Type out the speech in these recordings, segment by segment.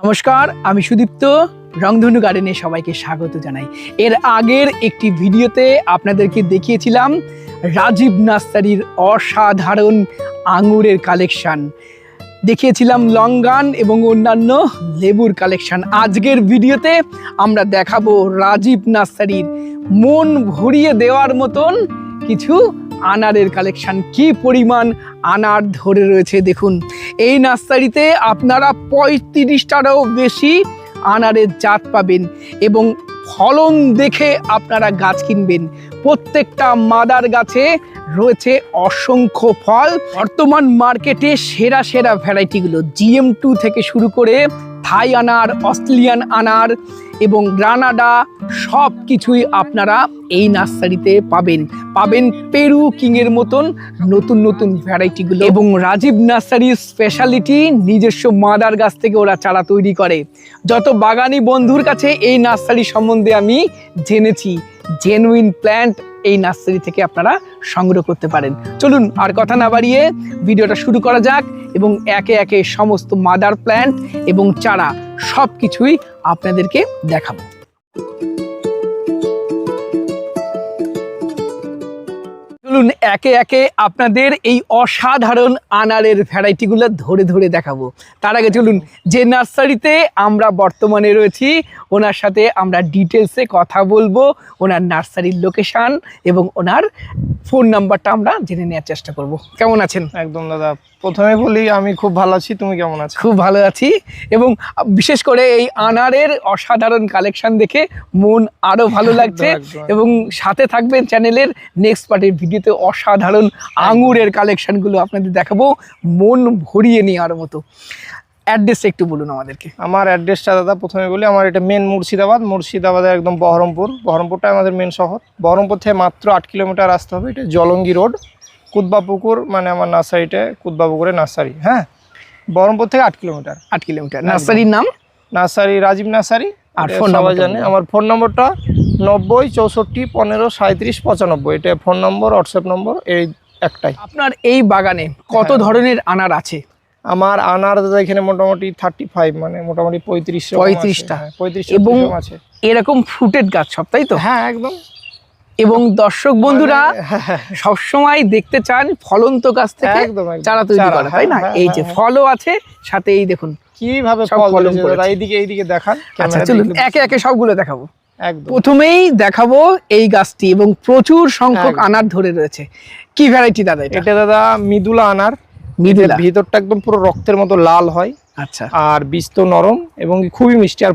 নমস্কার, আমি সুদীপ্ত। রংধনু গার্ডেনে সবাইকে স্বাগত জানাই। এর আগের একটি ভিডিওতে আপনাদেরকে দেখিয়েছিলাম রাজীব নার্সারির অসাধারণ আঙুরের কালেকশন, দেখিয়েছিলাম লঙ্গান এবং অন্যান্য লেবুর কালেকশন। আজকের ভিডিওতে আমরা দেখাবো রাজীব নার্সারির মন ভরিয়ে দেওয়ার মতন কিছু আনারের কালেকশন। কি পরিমাণ আনার ধরে রয়েছে দেখুন। এই নার্সারিতে আপনারা 35টারও বেশি আনারের জাত পাবেন এবং ফলন দেখে আপনারা গাছ কিনবেন। প্রত্যেকটা মাদার গাছে রয়েছে অসংখ্য ফল। বর্তমান মার্কেটে সেরা সেরা ভ্যারাইটিগুলো GM2 থেকে শুরু করে থাই আনার, অস্ট্রেলিয়ান আনার এবং গ্রানাডা সব কিছুই আপনারা এই নার্সারিতে পাবেন পেরু কিং এর মতন নতুন নতুন ভ্যারাইটিগুলো। এবং রাজীব নার্সারির স্পেশালিটি নিজস্ব মাদার গাছ থেকে ওরা চারা তৈরি করে। যত বাগানি বন্ধুর কাছে এই নার্সারি সম্বন্ধে আমি জেনেছি, জেনুইন প্ল্যান্ট এই নার্সারি থেকে আপনারা সংগ্রহ করতে পারেন। চলুন আর কথা না বাড়িয়ে ভিডিওটা শুরু করা যাক এবং একে একে সমস্ত মাদার প্ল্যান্ট এবং চারা সব কিছুই আপনাদেরকে দেখাবো। চলুন একে একে আপনাদের এই অসাধারণ আনারের ভ্যারাইটিগুলো ধরে ধরে দেখাবো। তার আগে চলুন যে নার্সারিতে আমরা বর্তমানে রয়েছি ওনার সাথে আমরা ডিটেলসে কথা বলবো, ওনার নার্সারির লোকেশন এবং ওনার ফোন নাম্বারটা আমরা জেনে নেওয়ার চেষ্টা করব। কেমন আছেন? একদম দাদা, প্রথমে বলি আমি খুব ভালো আছি, তুমি কেমন আছো? খুব ভালো আছি এবং বিশেষ করে এই আনারের অসাধারণ কালেকশন দেখে মন আরো ভালো লাগছে। এবং সাথে থাকবেন চ্যানেলের নেক্সট পার্টের ভিডিওতে অসাধারণ আঙুরের কালেকশনগুলো আপনাদের দেখাবো মন ভরিয়ে নেওয়ার মতো। অ্যাড্রেসটা একটু বলুন আমাদেরকে। আমার অ্যাড্রেসটা দাদা প্রথমে বলি, আমার এটা মেন মুর্শিদাবাদের একদম বহরমপুরটা আমাদের মেন শহর। বহরমপুর থেকে মাত্র 8 কিলোমিটার আসতে হবে। এটা জলঙ্গি রোড, কুদবাপুকুর, মানে আমার নার্সারিটা কুদবাপুকুরের নার্সারি। হ্যাঁ, বহরমপুর থেকে 8 কিলোমিটার। নার্সারির নাম নার্সারি রাজীব নার্সারি। আর ফোন নাম্বার জানে, আমার ফোন নম্বরটা 90 64 15 37 95। এটা ফোন নম্বর, হোয়াটসঅ্যাপ নম্বর এই একটাই। আপনার এই বাগানে কত ধরনের আনার আছে? আমার আনার দাদা এখানে মোটামুটি 35, মানে মোটামুটি 35টা এবং আছে এরকম ফ্রুটেড গাছ সব, তাই তো? হ্যাঁ একদম। এবং দর্শক বন্ধুরা সবসময় দেখতে চান ফলন্ত গাছ থেকে চারা তৈরি করা, তাই না? এই যে ফলও আছে সাথে, এই দেখুন কিভাবে ফল দাদা, এইদিকে দেখান। আচ্ছা চলুন একে একে সবগুলো দেখাবো। একদম প্রথমেই দেখাবো এই গাছটি এবং প্রচুর সংখ্যক আনার ধরে রয়েছে। কি ভ্যারাইটি দাদা এটা? এটা দাদা মিদুলা আনার। ভিতরটা একদম পুরো রক্তের মতো লাল হয়। আচ্ছা। আর বীজ তো নরম এবং খুবই মিষ্টি, আর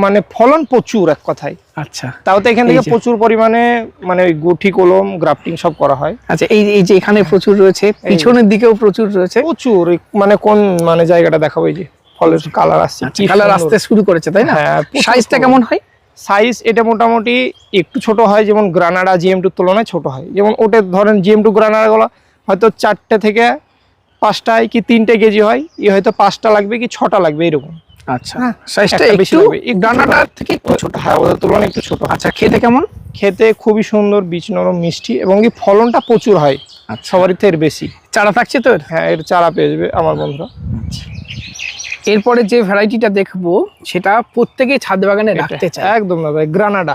মানে ফলন প্রচুর এক কথায়। আচ্ছা, তাও তো এখান থেকে প্রচুর পরিমাণে মানে গুঠি কলম গ্রাফটিং সব করা হয়। আচ্ছা, এই যে এখানে প্রচুর রয়েছে, পিছনের দিকেও প্রচুর রয়েছে। প্রচুর, মানে কোন মানে জায়গাটা দেখাবো, এই যে ফলের কালার আসছে, কালার আসতে শুরু করেছে, তাই না? হ্যাঁ। সাইজটা কেমন হয়? সাইজ এটা মোটামুটি একটু ছোট হয়, যেমন গ্রানাডা GM2 তুলনায় ছোট হয়। যেমন ওটা ধরেন GM2 গ্রানাডাগুলো হয়তো 4টে থেকে 5টায় কি 3টে কেজি হয়, হয়তো 5টা লাগবে কি 6টা লাগবে এরকম। আচ্ছা, সাইজটা বেশি লাগবে, গ্রানাডা থেকে ছোট। হ্যাঁ, ওদের তুলনায় একটু ছোট। আচ্ছা, খেতে কেমন? খেতে খুবই সুন্দর, বীজ নরম মিষ্টি এবং কি ফলনটা প্রচুর হয়। সবারই থেকে বেশি। চারা থাকছে তো? হ্যাঁ, এর চারা পেয়ে যাবে আমার বন্ধুরা। এরপরে যে ভ্যারাইটিটা দেখবো সেটা প্রত্যেকে ছাদ বাগানে রাখতে চায়। একদম দাদা, গ্রানাডা।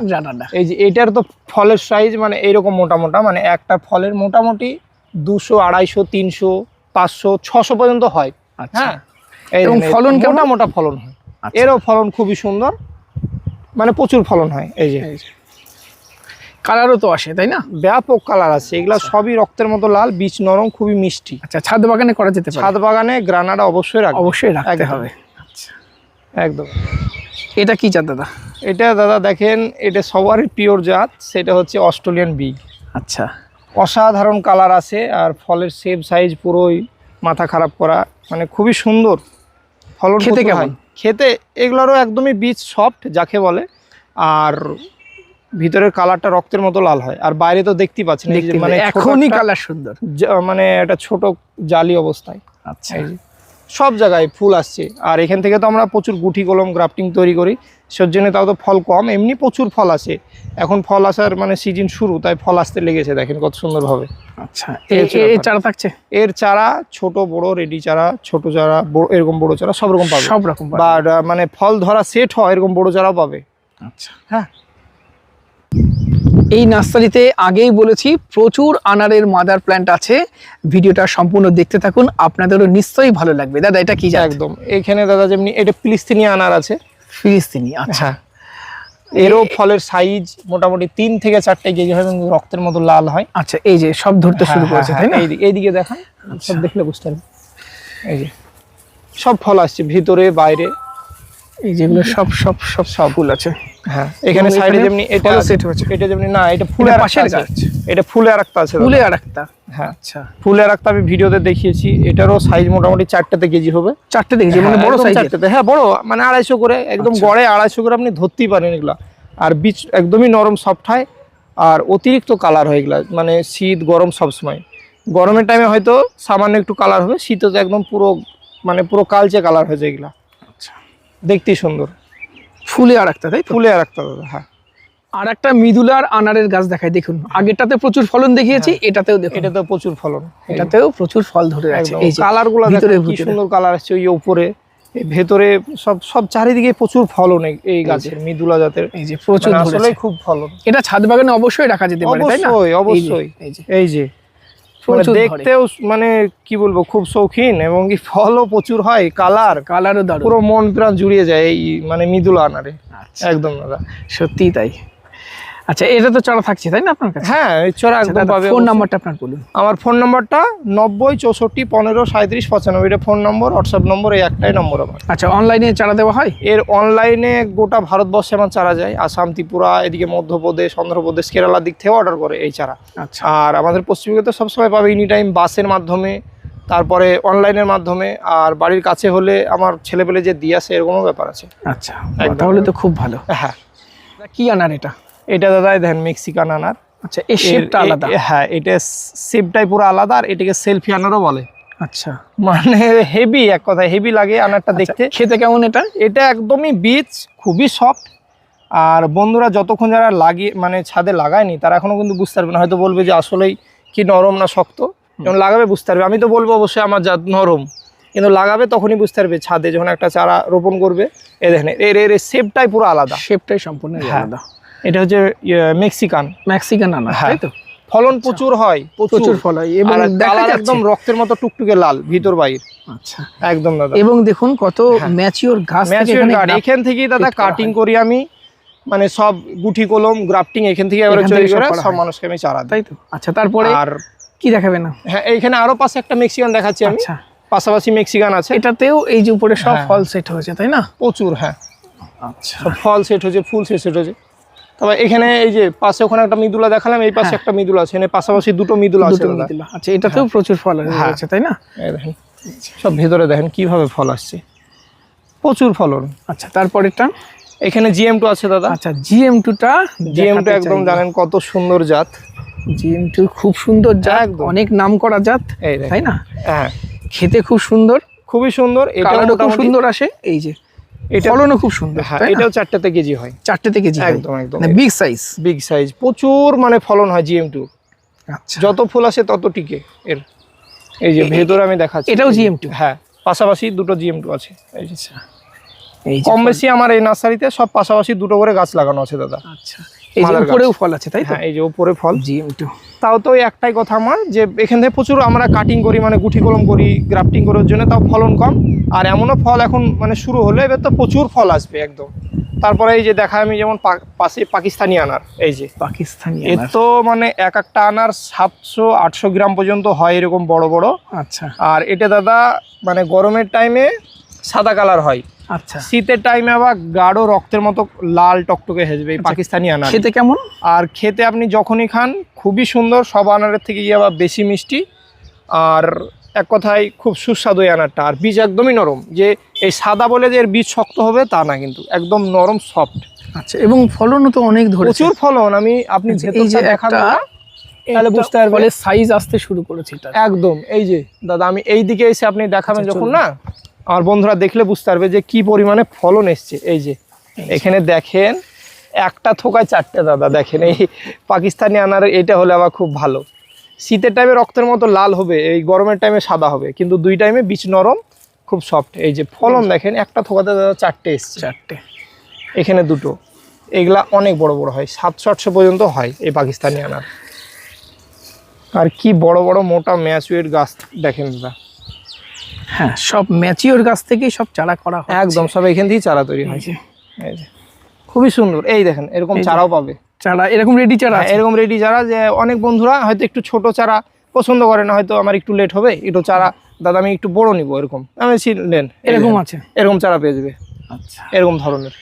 এই যে এটার তো ফলের সাইজ মানে এইরকম মোটা, মানে একটা ফলের মোটামুটি 200 250 300 500 600 পর্যন্ত হয়। হ্যাঁ, এবং ফলন মোটা ফলন হয়। এরও ফলন খুবই সুন্দর, মানে প্রচুর ফলন হয়। এই যে কালারও তো আসে, তাই না? ব্যাপক কালার আছে। এগুলা সবই রক্তের মতো লাল, বীজ নরম, খুবই মিষ্টি। আচ্ছা, ছাদ বাগানে করা যেতে পারে? ছাদ বাগানে গ্রানাডা অবশ্যই রাখতে হবে। আচ্ছা, একদম। এটা কি জাত দাদা? এটা দাদা দেখেন, এটা সবারই পিওর জাত, সেটা হচ্ছে অস্ট্রেলিয়ান বিগ। আচ্ছা, অসাধারণ কালার আছে আর ফলের শেপ সাইজ পুরোই মাথা খারাপ করা, মানে খুবই সুন্দর। ফলন খেতে কেমন? খেতে এগুলোরও একদমই বীজ সফট যাকে বলে, আর ভিতরের কালারটা রক্তের মতো লাল হয়। আর বাইরে তো দেখতেই পাচ্ছেন, মানে এখনই কালার সুন্দর, মানে একটা ছোট জালি অবস্থায়। আচ্ছা, সব জায়গায় ফুল আসছে। আর এখান থেকে তো আমরা প্রচুর গুটি কলম গ্রাফটিং তৈরি করি, সের জন্য তাও তো ফল কম, এমনি প্রচুর ফল আসে। এখন ফল আসার মানে সিজন শুরু, তাই ফল আসতে লেগেছে, দেখেন কত সুন্দরভাবে। আচ্ছা, এই চারা থাকছে? এর চারা ছোট বড় রেডি চারা, ছোট চারা, বড় এরকম বড় চারা সব রকম পাবে, সব রকম বা মানে ফল ধরা সেট হয় এরকম বড় চারাও পাবে। আচ্ছা, হ্যাঁ। এই নার্সারিতে আগেই বলেছি প্রচুর আনারের মাদার প্ল্যান্ট আছে, ভিডিওটা সম্পূর্ণ দেখতে থাকুন, আপনাদেরও নিশ্চয়ই ভালো লাগবে। দাদা এটা কি জাত? একদম, এখানে দাদা যেমনি এটা ফিলিস্তিনি আনার আছে। ফিলিস্তিনি, আচ্ছা। হ্যাঁ, এরও ফলের সাইজ মোটামুটি 3 থেকে 4 কেজি হয় এবং রক্তের মতো লাল হয়। আচ্ছা, এই যে সব ধরতে শুরু করেছে, তাই না? এইদিকে দেখান, সব দেখলে বুঝতে পারবেন। এই যে সব ফল আসছে ভিতরে বাইরে, এই যেগুলো সব সব সব সব ফুল আছে। হ্যাঁ, এখানে সাইডে যেমনি এটা সেট হয়েছে, এটা যেমনি না, এটা ফুলের পাশের পাশের গাছ, এটা ফুলে আরেকটা আছে, ফুলে আরেকটা। হ্যাঁ, আচ্ছা, ফুলে আরেকটা আমি ভিডিওতে দেখিয়েছি, এটারও সাইজ মোটামুটি 4তে কেজি হবে। 4টে দেখেছি, মানে বড় সাইজ। 4তে, হ্যাঁ বড়, মানে 250 করে একদম গড়ে 250 করে আপনি ধরতেই পারেন এগুলা। আর বীজ একদমই নরম সফট হয়, আর অতিরিক্ত কালার হয় এগুলা, মানে শীত গরম সবসময়। গরমের টাইমে হয়তো সামান্য একটু কালার হবে, শীতে তো একদম পুরো মানে পুরো কালচে কালার হয়ে যায় এগুলা। আচ্ছা, দেখতেই সুন্দর। ফুলে আরেকটা, তাই তো? ফুলে আরেকটা দাদা। হ্যাঁ, আর একটা মৃদুলার আনারের গাছ দেখাই, দেখুন আগেরটাতে প্রচুর ফলন দেখিয়েছি, এটাতেও দেখুন, এটাতেও প্রচুর ফলন, এটাতেও প্রচুর ফল ধরে আছে। এই যে কালার গুলো ভিতরে কি সুন্দর কালার আসছে, ওই উপরে এই ভেতরে সব সব চারিদিকে প্রচুর ফলন এই গাছের, মৃদুলা জাতের। এই যে প্রচুর আসলে ধরেছে, খুব ফলন। এটা ছাদ বাগানে অবশ্যই রাখা যেতে পারে, তাই না? অবশ্যই অবশ্যই। এই যে প্রচুর দেখতেও মানে কি বলবো, খুব শৌখিন, এবং কি ফলও প্রচুর হয়, কালারও দারুণ, পুরো মন প্রাণ জুড়িয়ে যায় এই মানে মৃদুলা আনারে। একদম দাদা, সত্যি তাই। আচ্ছা, এটা তো চারা থাকছে, তাই না আপনার কাছে? হ্যাঁ, এই চড়া একদম পাবে। ফোন নাম্বারটা আপনার বলুন। আমার ফোন নাম্বারটা 90 64 15 37 95, এটা ফোন নম্বর, হোয়াটসঅ্যাপ নম্বর, এই একটাই নম্বর আমার। আচ্ছা, অনলাইনে চারা দেওয়া হয়? এর অনলাইনে গোটা ভারতবর্ষে আমার চারা যায়, আসাম, ত্রিপুরা, এদিকে মধ্যপ্রদেশ, অন্ধ্রপ্রদেশ, কেরালার দিক থেকে অর্ডার করে এই চারা। আচ্ছা, আর আমাদের পশ্চিমবঙ্গে তো সবসময় পাবে এনি টাইম, বাসের মাধ্যমে, তারপরে অনলাইনের মাধ্যমে, আর বাড়ির কাছে হলে আমার ছেলেপেলে যে দিয়ে আসে, এরকমও ব্যাপার আছে। আচ্ছা, তাহলে তো খুব ভালো। হ্যাঁ, কি আনার এটা? এটা দাদা দেখেন মেক্সিকান আনার। আচ্ছা, এই শেপটা আলাদা। হ্যাঁ, এটা শেপটাই পুরো আলাদা, আর এটাকে সেলফি আনারও বলে। আচ্ছা, মানে হেভি, এক কথায় হেভি লাগে আনারটা দেখতে। খেতে কেমন এটা? এটা একদমই বীজ খুবই সফট। আর বন্ধুরা যতক্ষণ যারা লাগিয়ে মানে ছাদে লাগায়নি, তারা এখনো কিন্তু বুঝতে পারবে না, হয়তো বলবে যে আসলেই কি নরম না শক্ত। যখন লাগাবে বুঝতে পারবে। আমি তো বলবো অবশ্যই আমার জাত নরম, কিন্তু লাগাবে তখনই বুঝতে পারবে। ছাদে যখন একটা চারা রোপণ করবে, এই দেখেন এর শেপটাই পুরো আলাদা, শেপটাই সম্পূর্ণ আলাদা। এটা হচ্ছে মেক্সিকান আনার, তাই তো? ফলন প্রচুর হয়, প্রচুর ফল হয়, এবং কালার একদম রক্তের মতো টুকটুকে লাল, ভিতর বাইর। আচ্ছা, একদম দাদা। এবং দেখুন কত ম্যাচিওর গাছ, এখান থেকেই দাদা কাটিং করি আমি, মানে সব গুটি কলম গ্রাফটিং এখান থেকে এবারে তৈরি করে সব মানুষকে আমি চারা দিই, তাই তো? আচ্ছা, তারপরে আর কি দেখাবেন না? হ্যাঁ, এইখানে আরো পাশে একটা মেক্সিকান দেখাচ্ছি আমি। আচ্ছা, পাশাপাশি মেক্সিকান আছে, এটাতেও এই যে উপরে সব ফল সেট হয়েছে, তাই না? প্রচুর। হ্যাঁ, আচ্ছা, সব ফল সেট হয়েছে, ফুল সেট হয়েছে। তবে এখানে এই যে পাশে ওখানে একটা মৃদুলা দেখালাম, এই পাশে একটা মৃদুলা আছে, এখানে পাশাপাশি দুটো মৃদুলা আছে। আচ্ছা, এটাতেও প্রচুর ফল হয়েছে, তাই না? এই দেখেন সব ভেতরে দেখেন কিভাবে ফল আসছে, প্রচুর ফলন। আচ্ছা, তারপরেরটা এখানে GM2 আছে দাদা। আচ্ছা, GM2 একদম জানেন কত সুন্দর জাত। GM2 খুব সুন্দর জাত, অনেক নাম করা জাত, তাই না? হ্যাঁ, খেতে খুব সুন্দর, খুবই সুন্দর, কালারও খুব সুন্দর আসে। এই যে ফলনও খুব সুন্দর। হ্যাঁ, এটাও 4তে কেজি হয়। 4তে কেজি, একদম একদম বিগ সাইজ, প্রচুর মানে ফলন হয় GM2। আচ্ছা, যত ফুল আসে তত টিকে এর। এই যে ভেতরে আমি দেখাচ্ছি, এটাও GM2। হ্যাঁ, পাশাপাশি দুটো GM2 আছে। এই কম বেশি আমার এই নার্সারিতে সব পাশাপাশি দুটো করে গাছ লাগানো আছে দাদা। আচ্ছা, এই যে উপরেও ফল আছে, তাই তো? হ্যাঁ, এই যে উপরে ফল GM2। তাও তো একটাই কথা আমার, যে এখান থেকে প্রচুর আমরা কাটিং করি, মানে গুটি কলম করি গ্রাফটিং করার জন্য, তাও ফলন কম। আর এমনও ফল এখন মানে শুরু হলে এবার তো প্রচুর ফল আসবে একদম। তারপরে এই যে দেখা আমি যেমন পাশে পাকিস্তানি আনার, এই যে পাকিস্তানি এর তো মানে একটা আনার 700-800 গ্রাম পর্যন্ত হয়, এরকম বড় বড়। আচ্ছা, আর এটা দাদা মানে গরমের টাইমে সাদা কালার হয়, আচ্ছা, শীতের টাইমে আবার গাঢ় রক্তের মতো লাল টকটকে হেজবে এই পাকিস্তানি আনার। খেতে কেমন? আর খেতে আপনি যখনই খান খুবই সুন্দর, সব আনারের থেকে আবার বেশি মিষ্টি, আর এক কথায় খুব সুস্বাদু এই আনারটা। আর বীজ একদমই নরম, যে এই সাদা বলে যে এর বীজ শক্ত হবে তা না, কিন্তু একদম নরম সফট। আচ্ছা, এবং ফলনও তো অনেক ধরেছে, প্রচুর ফলন। আপনি ভেতরটা দেখান না, তাহলে বুঝতে পারবে ফলের সাইজ আসতে শুরু করেছে এটা। একদম। এই যে দাদা আমি এই দিকে এসে আপনি দেখাবেন যখন না, আমার বন্ধুরা দেখলে বুঝতে পারবে যে কি পরিমাণে ফলন এসছে। এই যে এখানে দেখেন একটা থোকায় 4টে দাদা, দেখেন এই পাকিস্তানি আনার এটা হলে আবার খুব ভালো। শীতের টাইমে রক্তের মতো লাল হবে, এই গরমের টাইমে সাদা হবে, কিন্তু দুই টাইমে বীজ নরম, খুব সফট। এই যে ফলন দেখেন একটা থোকাতে দাদা 4টে এসছে, 4টে, এখানে 2টো। এগুলা অনেক বড় বড় হয়, 700-800 পর্যন্ত হয় এই পাকিস্তানি আনার। আর কি বড় বড় মোটা ম্যাচুয়ের গাছ দেখেন দাদা। হ্যাঁ, সব ম্যাচিওর গাছ থেকেই সব চারা করা হয় একদম, সব এখান থেকেই চারা তৈরি হয়। এই যে খুবই সুন্দর। এই দেখেন এরকম চারাও পাবে, চারা এরকম রেডি চারা আছে। এরকম রেডি চারা, যে অনেক বন্ধুরা হয়তো একটু ছোট চারা পছন্দ করে না, হয়তো আমার একটু লেট হবে, একটু চারা দাদা আমি একটু বড় নিব, এরকম আমি নেন, এরকম আছে, এরকম চারা পেয়ে যাবে। আচ্ছা, এরকম ধরনের।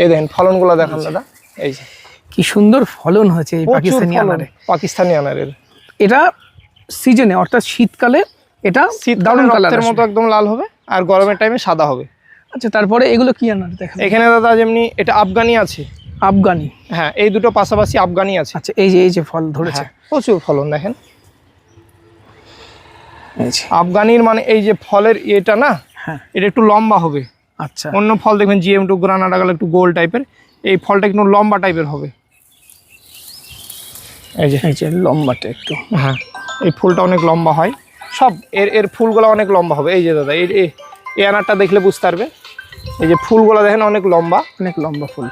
এই দেখেন ফলনগুলো দেখান দাদা, এই যে কি সুন্দর ফলন হয়েছে এই পাকিস্তানি আনারে। পাকিস্তানি আনারের এটা সিজনে, অর্থাৎ শীতকালে এটা দারুণ কালারের মতো একদম লাল হবে, আর গরমের টাইমে সাদা হবে। আচ্ছা, তারপরে এগুলো কি আনার দেখা এখানে দাদা যেমনি এটা আফগানি আছে, আফগানি। হ্যাঁ এই দুটো পাশাপাশি আফগানি আছে। আচ্ছা, এই যে ফল ধরেছে, প্রচুর ফলন দেখেন। এই যে আফগানির মানে এই যে ফলের এটা না, হ্যাঁ এটা একটু লম্বা হবে। আচ্ছা, অন্য ফল দেখবেন GM2 গ্রানাডা গেলে একটু গোল টাইপের, এই ফলটা একটু লম্বা টাইপের হবে। এই যে লম্বাটা একটু, হ্যাঁ এই ফুলটা অনেক লম্বা হয়, সব এর ফুলগুলো অনেক লম্বা হবে। এই যে দাদা এই আনারটা দেখলে বুঝতে পারবে, এই যে ফুলগুলো দেখেন অনেক লম্বা, অনেক লম্বা ফুল।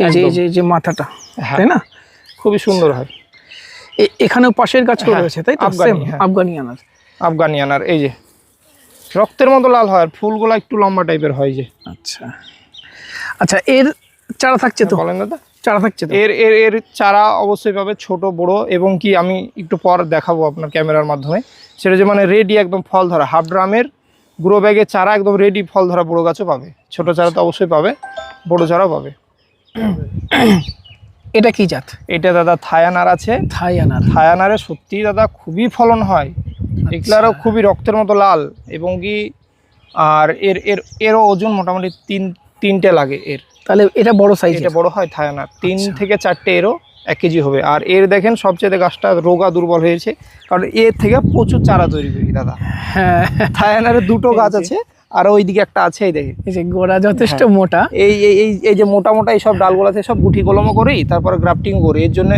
এই যে মাথাটা, তাই না, খুবই সুন্দর হয়। এখানেও পাশের গাছ করে রয়েছে, তাই তো? আফগানি, আফগানি আনার, আফগানি আনার। এই যে রক্তের মতো লাল হয়, আর ফুলগুলো একটু লম্বা টাইপের হয়। যে আচ্ছা আচ্ছা, এর চারা থাকছে তো? বলেন দাদা, চারা থাকছে তো? এর চারা অবশ্যই পাবে, ছোট বড়, এবং কি আমি একটু পর দেখাবো আপনার ক্যামেরার মাধ্যমে। সেটা যে মানে রেডি একদম ফল ধরা, হাফ ড্রামের গ্রো ব্যাগের চারা একদম রেডি ফল ধরা বড় গাছও পাবে, ছোট চারা তো অবশ্যই পাবে, বড় চারাও পাবে। এটা কি জাত? এটা দাদা থাই আনার আছে। থাই আনার, থাই আনারে সত্যি দাদা খুবই ফলন হয়, এগুলারও খুবই রক্তের মতো লাল, এবং কি আর এরও ওজন মোটামুটি 3টে লাগে এর। তাহলে এটা বড় সাইজ, এটা বড় হয় থাই আনার, 3 থেকে 4টে এরও 1 কেজি হবে। আর এর দেখেন সবচেয়ে গাছটা রোগা দুর্বল হয়েছে, কারণ এর থেকে প্রচুর চারা তৈরি করি দাদা। হ্যাঁ, থাই আনারের 2টো গাছ আছে, আর ওইদিকে একটা আছে, এই দেখেন এই যে গোড়া যথেষ্ট মোটা। এই যে মোটা মোটা এইসব ডালগুলাতে সব গুঠি কলমও করি, তারপরে গ্রাফটিং করি, এর জন্য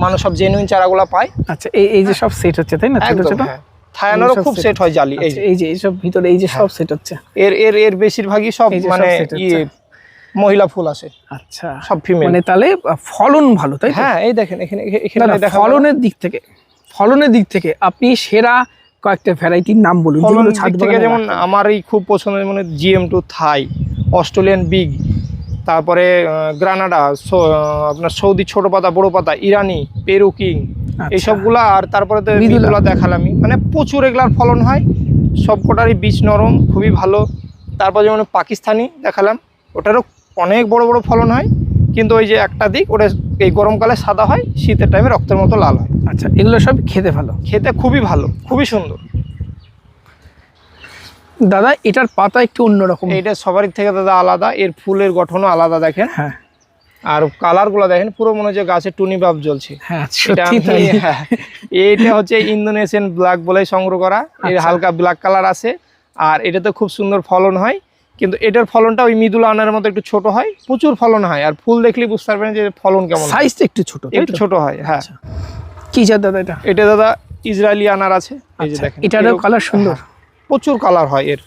মানুষ সব জেনুইন চারাগুলা পায়। আচ্ছা, এই যে সব সেট হচ্ছে, তাই না? ছোট ছোট থাই আনারও খুব সেট হয় জালি। এই যে এইসব ভিতরে এই যে সব সেট হচ্ছে, এর বেশিরভাগই সব মানে মহিলা ফুল আসে। আচ্ছা, সব ফিমেল। মানে তাহলে ফলন ভালো, তাই তো? হ্যাঁ এই দেখেন এখানে ফলনের দিক থেকে আপনি সেরা কয়েকটা ভ্যারাইটির নাম বলুন, যেগুলো ছাদ বাগানে। যেমন আমারই খুব পছন্দের মানে GM2 থাই, অস্ট্রেলিয়ান বিগ, তারপরে গ্রানাডা, আপনার সৌদি ছোট পাতা বড় পাতা, ইরানি, পেরু কিং, এইসবগুলা। আর তারপরে তো মিদুলা দেখালামই, মানে প্রচুর এগুলার ফলন হয়, সবকটারই বীজ নরম, খুবই ভালো। তারপর যেমন পাকিস্তানি দেখালাম, ওটারও অনেক বড় বড় ফলন হয়, কিন্তু ওই যে একটা দিক ওটা এই গরমকালে সাদা হয়, শীতের টাইমে রক্তের মতো লাল হয়। আচ্ছা, এগুলো সব খেতে ভালো, খেতে খুবই ভালো, খুবই সুন্দর। দাদা এটার পাতা একটু অন্যরকম, এটা সবারই থেকে দাদা আলাদা, এর ফুলের গঠনও আলাদা দেখেন। হ্যাঁ, আর কালারগুলো দেখেন, পুরো মনে হচ্ছে গাছে টুনি বাপ জ্বলছে। হ্যাঁ সত্যি তাই। এইটা হচ্ছে ইন্দোনেশিয়ান ব্ল্যাক বলে সংগ্রহ করা, এর হালকা ব্ল্যাক কালার আছে, আর এটা তো খুব সুন্দর ফলন হয়, কিন্তু এটার ফলনটা ওই মিদুলা আনার মতো একটু ছোট হয়, প্রচুর ফলন হয়, আর ফুল দেখলে বুঝতে পারবেন যে ফলন কেমন। সাইজটা একটু ছোট, একটু ছোট হয়। হ্যাঁ, কি জাত দাদা এটা? এটা দাদা ইসরায়েলি আনার আছে, এই যে দেখেন এটারও কালার সুন্দর, প্রচুর কালার হয় এর।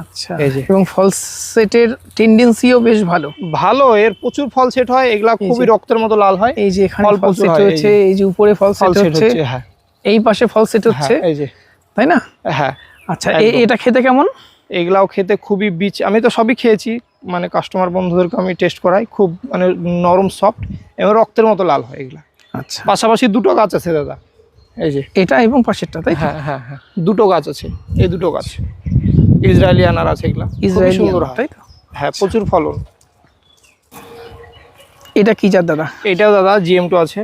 আচ্ছা, এবং ফল সেটের টেন্ডেন্সিও বেশ ভালো, এর প্রচুর ফল সেট হয়, এগুলা খুবই রক্তের মতো লাল হয়। এই যে এখানে ফল সেট হচ্ছে, এই যে উপরে ফল সেট হচ্ছে, হ্যাঁ এই পাশে ফল সেট হচ্ছে, এই যে, তাই না? হ্যাঁ। আচ্ছা, এটা খেতে কেমন? এগুলাও খেতে খুবই বীজ, আমি তো সবই খেয়েছি, মানে কাস্টমার বন্ধুদেরকে আমি টেস্ট করাই, খুব মানে নরম সফট এবং রক্তের মতো লাল হয় এগুলা। আচ্ছা, পাশাপাশি 2টো গাছ আছে দাদা, এই যে এটা এবং পাশেরটা, তাই? হ্যাঁ হ্যাঁ হ্যাঁ, 2টো গাছ আছে, এই 2টো গাছ ইসরায়েলি আনার আছে, এগুলা খুবই সুন্দর হয়, তাই তো? হ্যাঁ, প্রচুর ফলন। এটা কি জাত দাদা? এটাও দাদা GM2 আছে,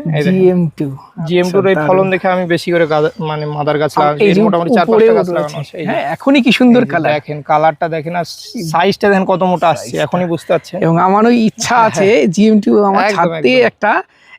GM2 এর ফলন দেখে আমি বেশি করে মানে মাদার গাছ লাগাচ্ছি, মোটামুটি 4-5টা গাছ লাগানো আছে। হ্যাঁ, এখনই কি সুন্দর কালার, দেখেন কালারটা দেখেন, আর সাইজটা দেখেন কত মোটা আসছে, এখনই বুঝতে পারছেন। এবং আমারও ইচ্ছা আছে GM2 আমার ছাদে একটা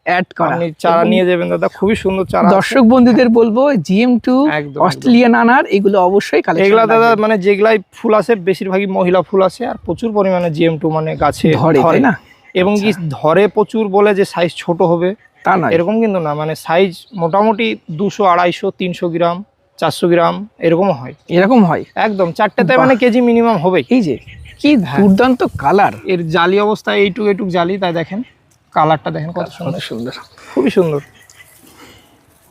অ্যাড করা। আপনি চারা এবং নিয়ে যাবেন দাদা, খুবই সুন্দর চারা। দর্শক বন্ধুদের বলবো GM2 একদম, অস্ট্রেলিয়ান আনার এগুলো অবশ্যই কালেকশন। এগুলা দাদা মানে যেগুলাই ফুল আছে বেশিরভাগই মহিলা ফুল আছে, আর প্রচুর পরিমাণে GM2 মানে গাছে ধরে, তাই না? এবং কি ধরে প্রচুর বলে যে সাইজ ছোট হবে তা নয়, এরকম কিন্তু না, মানে সাইজ মোটামুটি 200, 250, 300 গ্রাম, 400 গ্রাম এরকম হয়। এরকম হয় একদম চারটেতে মানে কেজি মিনিমাম হবে। এই যে কি দুর্দান্ত কালার, এর জালি অবস্থা এইটুক জালি, তাই দেখেন কালারটা দেখেন কত সুন্দর, সুন্দর, খুবই সুন্দর।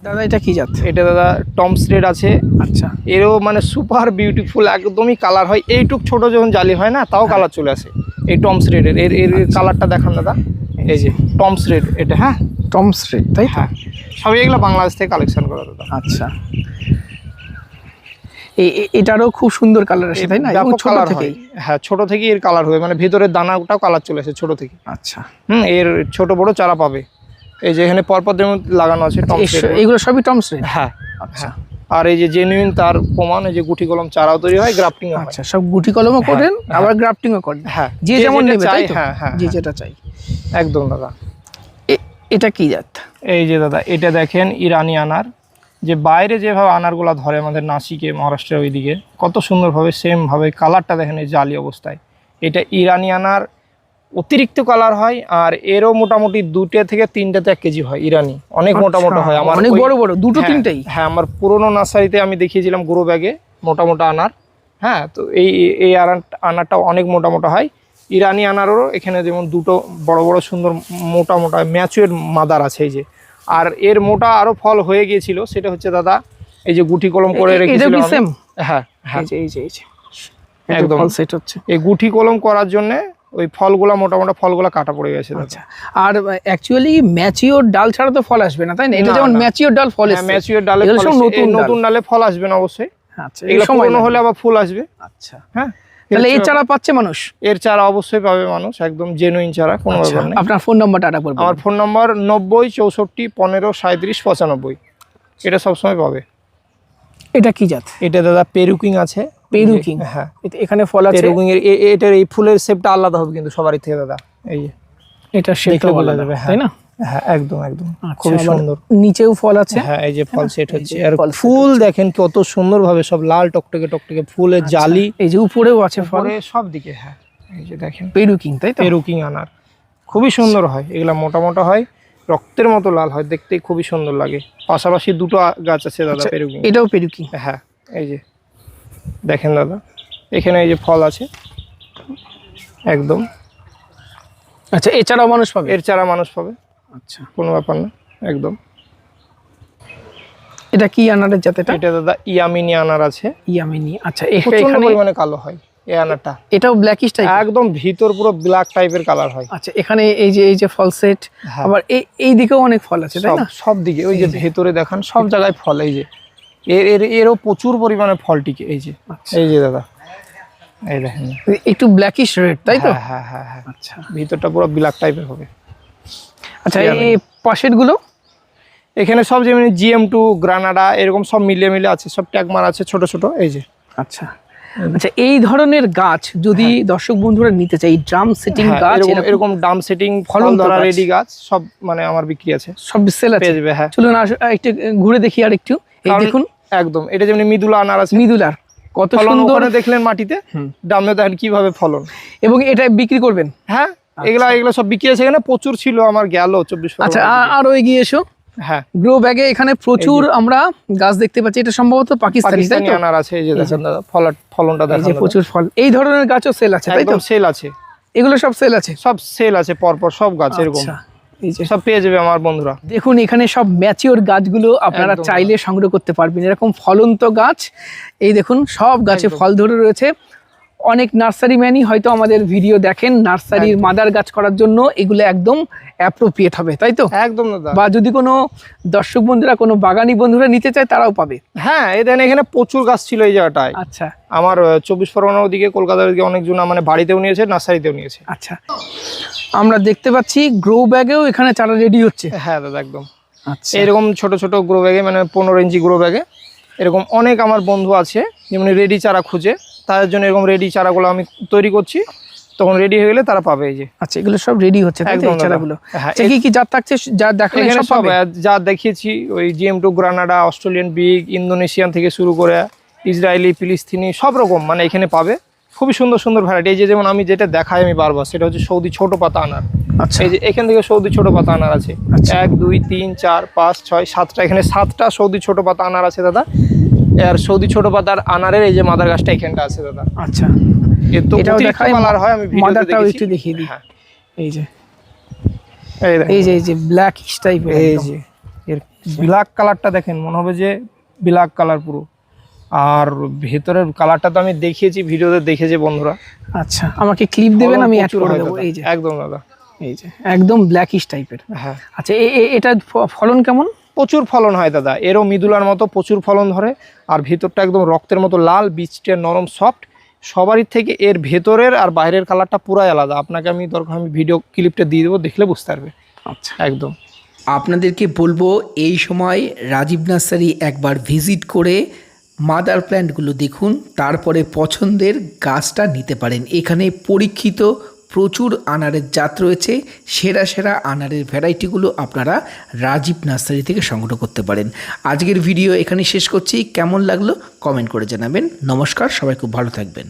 দাদা এটা কি জাত? এটা দাদা টমস রেড আছে। আচ্ছা, এরও মানে সুপার বিউটিফুল একদমই কালার হয়, এইটুক ছোট যখন জালি হয় না তাও কালার চলে আসে এই টমস রেডের। এর কালারটা দেখান দাদা, এই যে টমস রেড এটা। হ্যাঁ টমস রেড, তাই? হ্যাঁ, সবই এগুলো বাংলাদেশ থেকে কালেকশন করা দাদা। আচ্ছা, এটারও খুব সুন্দর কালার আসে, তাই না? এবং ব্যাপক ছোট কালার থেকেই। হয়। হ্যাঁ, ছোট থেকেই এর কালার হয়, মানে ভেতরের দানাটাও কালার চলে আসে ছোট থেকে। আচ্ছা, এর ছোট বড় চারা পাবে। এই যে এখানে পরপর যেমন লাগানো আছে টমস রেড। এগুলো সবই টমস রেড? হ্যাঁ আচ্ছা, আর এই যে জেনুইন তার প্রমাণ, এই যে গুটি কলম চারাও তৈরি হয়, গ্রাফটিং হয়। আচ্ছা, সব গুটি কলমও করেন আবার গ্রাফটিংও করেন। হ্যাঁ, যে যেমন যেটা নেবে, চাই, তাই তো? হ্যাঁ হ্যাঁ যে হ্যাঁ, যেটা চাই। একদম দাদা। এটা কি জাত? এই যে দাদা এটা দেখেন ইরানি আনার, যে বাইরে যেভাবে আনারগুলা ধরে আমাদের নাসিকে, মহারাষ্ট্রের ওইদিকে কত সুন্দরভাবে সেম ভাবে কালারটা দেখেন এই জালি অবস্থায়। এটা ইরানি আনার অতিরিক্ত কালার হয়, আর এরও মোটামুটি 2 থেকে 3তে 1 কেজি হয়। ইরানি অনেক মোটা মোটা হয়, আমার অনেক বড় বড়, দুটো তিনটেই। হ্যাঁ, আমার পুরোনো নার্সারিতে আমি দেখিয়েছিলাম গ্রো ব্যাগে মোটা মোটা আনার। হ্যাঁ, তো এই আনারটা অনেক মোটা মোটা হয়। ইরানি আনারও এখানে যেমন দুটো বড় বড় সুন্দর মোটা মোটা ম্যাচুয়ার মাদার আছে এই যে। আর এর মোটা আরো ফল হয়ে গিয়েছিল, সেটা হচ্ছে দাদা এই যে গুটি কলম করে রেখেছিলাম আমি। হ্যাঁ হ্যাঁ, এই যে একদম ফল সেট হচ্ছে। এই গুটি কলম করার জন্য ওই ফলগুলা মোটা মোটা ফলগুলা কাটা পড়ে গেছে দাদা। আচ্ছা, আর অ্যাকচুয়ালি ম্যাচিওর ডাল ছাড়া তো ফল আসবে না, তাই না? এটা যেমন ম্যাচিওর ডাল ফল হ্যাঁ, এসেছে, ম্যাচিওর ডালে এগুলো ফল সব এসছে। নতুন নতুন ডালে ফল আসবে না অবশ্যই। আচ্ছা, এগুলো সময় পুরনো হলে আবার ফুল আসবে। আচ্ছা, হ্যাঁ, তাহলে এই চারা পাচ্ছে মানুষ? এর চারা অবশ্যই পাবে মানুষ, একদম জেনুইন চারা, কোনো আচ্ছা, ব্যাপার নেই। আপনার ফোন নাম্বারটা আরেকবার বলুন। আমার ফোন নাম্বার 90 64 15 37 95, এটা সবসময় পাবে। এটা কি জাত? এটা দাদা পেরুকিং আছে। পেরুকিং? হ্যাঁ, এখানে ফল আছে। পেরুকিং এর এটার এই ফুলের শেপটা আলাদা হবে কিন্তু সবারই থেকে দাদা। এই যে এটা শেপটা দেখলে বোঝা আলাদা, যাবে। তাই না? হ্যাঁ, একদম একদম আচ্ছা, খুবই আবার সুন্দর। নিচেও ফল আছে। হ্যাঁ, এই যে ফল সেট এই হচ্ছে, যে আর ফল set ফুল দেখেন কত সুন্দর ভাবে সব লাল টকটকে টকটকে ফুলের আচ্ছা, জালি এই যে উপরেও আছে ফল। পরে সব দিকে। হ্যাঁ, এই যে দেখেন পেরুকিং, তাই তো? পেরুকিং আনার খুবই সুন্দর হয়, এগুলা মোটা মোটা হয়, রক্তের মতো লাল হয়, দেখতে খুবই সুন্দর লাগে। পাশাপাশি দুটো গাছ আছে দাদা আচ্ছা, পেরুকিং। এটাও পেরুকিং? হ্যাঁ, এই যে দেখেন দাদা, এখানে এই যে ফল আছে একদম। আচ্ছা, এছাড়াও মানুষ পাবে? এর চারা মানুষ পাবে, আচ্ছা, কোনো ব্যাপার না একদম। এটা কি আনারের জাত? এটা দাদা ইয়ামিনী আনার আছে। ইয়ামিনী? আচ্ছা, প্রচন্ড এখানে পরিমাণে কালো হয় এই আনারটা, এটাও ব্ল্যাকিশ টাইপ? একদম ভিতর পুরো ব্ল্যাক টাইপের কালার হয়। আচ্ছা, এখানে এই যে ফল সেট, হ্যাঁ, আবার এই দিকেও অনেক ফল আছে, তাই না? সব দিকে ওই যে ভেতরে দেখান সব জায়গায় ফল। এই যে এরও প্রচুর পরিমাণে ফল টিকে। এই যে এই যে দাদা, এই দেখেন একটু ব্ল্যাকিশ রেড, তাই তো? হ্যাঁ হ্যাঁ হ্যাঁ, আচ্ছা ভিতরটা পুরো ব্ল্যাক টাইপের হবে। আচ্ছা, এই পাশের গুলো? এখানে সব যেমন GM2 গ্রানাডা এরকম সব মিলিয়ে মিলিয়ে আছে, সব ট্যাগ মারা আছে ছোট ছোট। এই যে আচ্ছা আচ্ছা, এই ধরনের গাছ যদি দর্শক বন্ধুরা নিতে চাই, ড্রাম সেটিং গাছ, এরকম ডাম সেটিং ফলন ধরা রেডি গাছ সব মানে আমার বিক্রি আছে, সব সেল আছে। পেয়ে যাবে। হ্যাঁ, চলুন একটু ঘুরে দেখি আর একটু। এই দেখুন একদম, এটা যেমন মৃদুলা আনার আছে, মৃদুলার কত ফলন সুন্দর ওখানে দেখলেন মাটিতে, ডামে দেখেন কিভাবে ফলন। এবং এটা বিক্রি করবেন? হ্যাঁ, এগুলা সব বিক্রি আছে, এখানে প্রচুর ছিল, আমার গেল 24। আচ্ছা, আরো এগিয়ে এসো। হ্যাঁ, গ্রো ব্যাগে এখানে প্রচুর আমরা গাছ দেখতে পাচ্ছি, এটা সম্ভবত পাকিস্তানি, তাই পাকিস্তানি তো? আনার আছে, এই যে দেখেন দাদা ফলনটা এই দেখেন যে প্রচুর ফল, এই ধরনের গাছও সেল আছে, তাই তো? একদম সেল আছে, এগুলো সব সেল আছে? সব সেল আছে পরপর সব গাছ এরকম। আচ্ছা, এই যে সব পেয়ে যাবে আমার বন্ধুরা। দেখুন এখানে সব ম্যাচিওর গাছগুলো আপনারা একদম। চাইলে সংগ্রহ করতে পারবেন, এরকম ফলন্ত গাছ। এই দেখুন সব গাছে একদম। ফল ধরে রয়েছে। অনেক নার্সারি ম্যানই হয়তো আমাদের ভিডিও দেখেন, নার্সারির মাদার গাছ করার জন্য এগুলো একদম অ্যাপ্রোপ্রিয়েট হবে, তাই তো? একদম দাদা। বা যদি কোনো দর্শক বন্ধুরা, কোনো বাগানি বন্ধুরা নিতে চায়, তারাও পাবে। হ্যাঁ, এই দেখেন এখানে প্রচুর গাছ ছিল এই জায়গাটায়। আচ্ছা আমার 24 পরগনার ওদিকে, কলকাতার ওদিকে অনেকজন মানে বাড়িতেও নিয়েছে, নার্সারিতেও নিয়েছে। আচ্ছা, আমরা দেখতে পাচ্ছি গ্রো ব্যাগেও এখানে চারা রেডি হচ্ছে। হ্যাঁ দাদা, একদম আচ্ছা, এরকম ছোট ছোট গ্রো ব্যাগে, মানে 15 ইঞ্চি গ্রো ব্যাগে এরকম অনেক আমার বন্ধু আছে যেমন রেডি চারা খুঁজে, তাদের জন্য এরকম রেডি চারাগুলো আমি তৈরি করছি। তখন রেডি হয়ে গেলে তারা পাবে। এই যে আচ্ছা, এগুলো সব রেডি হচ্ছে তাই তো, একদম এই চারাগুলো? হ্যাঁ, আচ্ছা, কি কি জাত থাকছে যা দেখালে এখানে সব সব পাবে? যা দেখিয়েছি ওই GM2 Granada, Australian big, Indonesian থেকে শুরু করে ইসরায়েলি, ফিলিস্তিনি সব রকম মানে এখানে পাবে। খুবই সুন্দর সুন্দর ভ্যারাইটি। এই যে যেমন আমি যেটা দেখাই আমি বারবার, সেটা হচ্ছে সৌদি ছোট পাতা আনার। আচ্ছা, এই যে এখান থেকে সৌদি ছোট পাতা আনার আছে। আচ্ছা। 1 2 3 4 5 6 7টা, এখানে 7টা সৌদি ছোট পাতা আনার আছে দাদা। আর সৌদি ছোট পাতার আনারের এই যে মাদার গাছটা এখানটা আছে দাদা। আচ্ছা, এর তো এটাও অতিরিক্ত দেখাই, কালার হয়, আমি ভিডিওতে মাদারটাও দেখেছি। একটু দেখিয়ে দিই। হ্যাঁ, এই যে এই দেখেন, এই যে ব্ল্যাক টাইপের, এই যে এর ব্ল্যাক কালারটা দেখেন, মনে হবে যে ব্ল্যাক কালার পুরো। আর ভেতরের কালারটা তো আমি দেখিয়েছি ভিডিওতে, দেখেছে বন্ধুরা। আচ্ছা, আমাকে ক্লিপ দেবেন, আমি অ্যাড প্রচুর করে হয় দেবো। দাদা, এই যে একদম দাদা, এই যে একদম ব্ল্যাকিশ টাইপের। হ্যাঁ, আচ্ছা, এটা ফলন কেমন? প্রচুর ফলন হয় দাদা। এরও মৃদুলার মতো প্রচুর ফলন ধরে। আর ভিতরটা একদম রক্তের মতো লাল, বীজটা নরম সফট। সবারই থেকে এর ভেতরের আর বাইরের কালারটা পুরাই আলাদা। আপনাকে আমি দরকার আমি ভিডিও ক্লিপটা দিয়ে দেবো, দেখলে বুঝতে পারবে। আচ্ছা, একদম। আপনাদেরকে বলবো এই সময় রাজীব নার্সারি একবার ভিজিট করে মাদার প্ল্যান্টগুলো দেখুন, তারপরে পছন্দের গাছটা নিতে পারেন। এখানে পরীক্ষিত প্রচুর আনারের জাত রয়েছে। সেরা সেরা আনারের ভ্যারাইটিগুলো আপনারা রাজীব নার্সারি থেকে সংগ্রহ করতে পারেন। আজকের ভিডিও এখানে শেষ করছি। কেমন লাগলো কমেন্ট করে জানাবেন। নমস্কার, সবাই খুব ভালো থাকবেন।